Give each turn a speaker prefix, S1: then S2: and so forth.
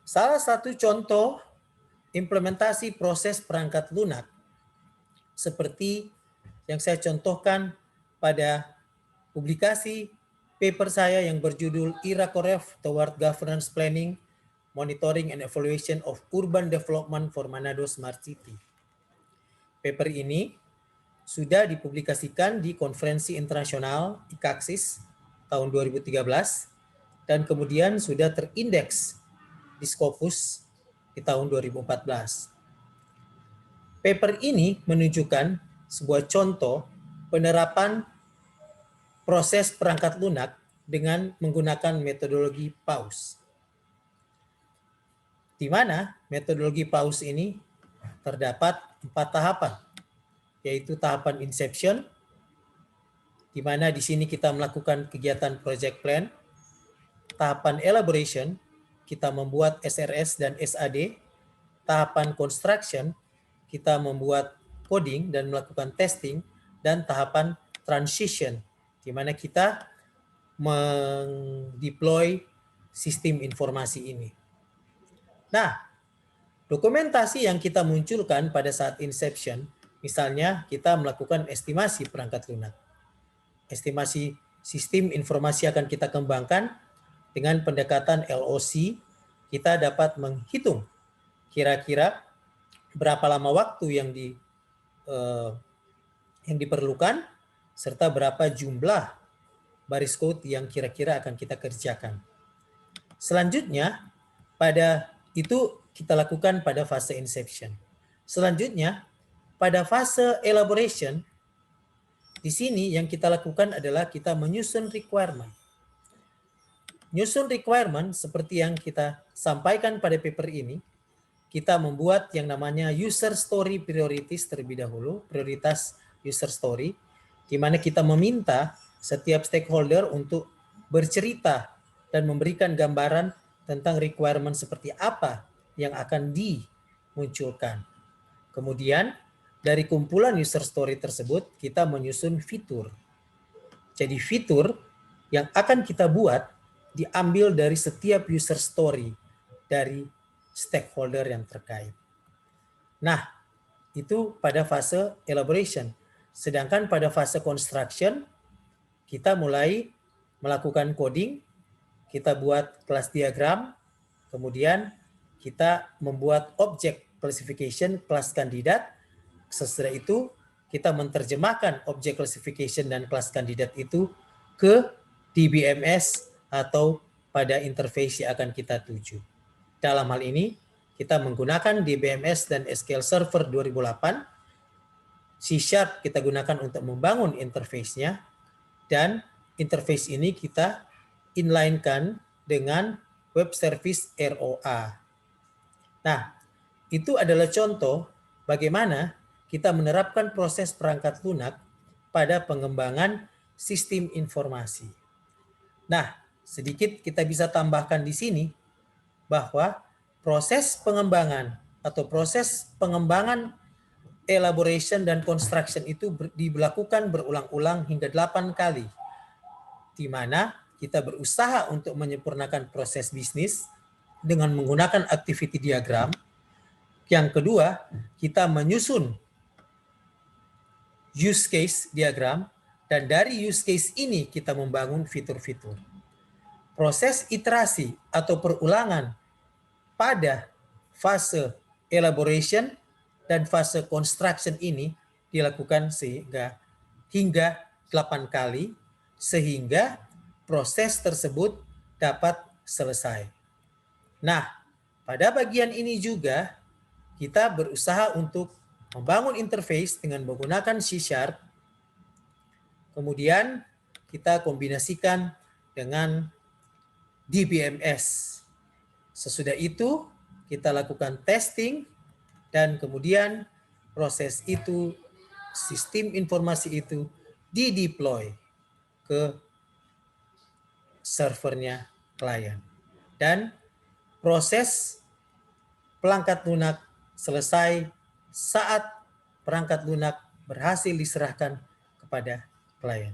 S1: Salah satu contoh implementasi proses perangkat lunak seperti yang saya contohkan pada publikasi paper saya yang berjudul IRACOREF Toward Governance Planning, Monitoring and Evaluation of Urban Development for Manado Smart City. Paper ini sudah dipublikasikan di konferensi internasional ICAXIS tahun 2013 dan kemudian sudah terindeks di Scopus di tahun 2014. Paper ini menunjukkan sebuah contoh penerapan proses perangkat lunak dengan menggunakan metodologi PAUS. Di mana metodologi PAUS ini terdapat 4 tahapan, yaitu tahapan inception, di mana di sini kita melakukan kegiatan project plan, tahapan elaboration, kita membuat SRS dan SAD, tahapan construction, kita membuat coding dan melakukan testing, dan tahapan transition, di mana kita mendeploy sistem informasi ini. Nah, dokumentasi yang kita munculkan pada saat inception, misalnya kita melakukan estimasi perangkat lunak. Estimasi sistem informasi akan kita kembangkan dengan pendekatan LOC. Kita dapat menghitung kira-kira berapa lama waktu yang diperlukan, serta berapa jumlah baris code yang kira-kira akan kita kerjakan. Selanjutnya, pada itu kita lakukan pada fase inception. Selanjutnya, pada fase elaboration, di sini yang kita lakukan adalah kita menyusun requirement. Nyusun requirement seperti yang kita sampaikan pada paper ini, kita membuat yang namanya user story priorities terlebih dahulu, prioritas user story, di mana kita meminta setiap stakeholder untuk bercerita dan memberikan gambaran tentang requirement seperti apa yang akan dimunculkan. Kemudian dari kumpulan user story tersebut kita menyusun fitur. Jadi fitur yang akan kita buat diambil dari setiap user story dari stakeholder yang terkait. Nah, itu pada fase elaboration. Sedangkan pada fase construction, kita mulai melakukan coding, kita buat kelas diagram, kemudian kita membuat object classification kelas kandidat. Sesudah itu, kita menerjemahkan object classification dan kelas kandidat itu ke DBMS atau pada interface yang akan kita tuju. Dalam hal ini, kita menggunakan DBMS dan SQL Server 2008. C# kita gunakan untuk membangun interface-nya, dan interface ini kita inline-kan dengan web service ROA. Nah, itu adalah contoh bagaimana kita menerapkan proses perangkat lunak pada pengembangan sistem informasi. Nah, sedikit kita bisa tambahkan di sini bahwa proses pengembangan atau proses pengembangan elaboration dan construction itu dilakukan berulang-ulang hingga 8 kali, di mana kita berusaha untuk menyempurnakan proses bisnis dengan menggunakan activity diagram. Yang kedua, kita menyusun use case diagram, dan dari use case ini kita membangun fitur-fitur. Proses iterasi atau perulangan pada fase elaboration dan fase construction ini dilakukan hingga 8 kali, sehingga proses tersebut dapat selesai. Nah, pada bagian ini juga kita berusaha untuk membangun interface dengan menggunakan C#, kemudian kita kombinasikan dengan DBMS. Sesudah itu kita lakukan testing, dan kemudian proses itu, sistem informasi itu dideploy ke servernya klien. Dan proses perangkat lunak selesai saat perangkat lunak berhasil diserahkan kepada klien.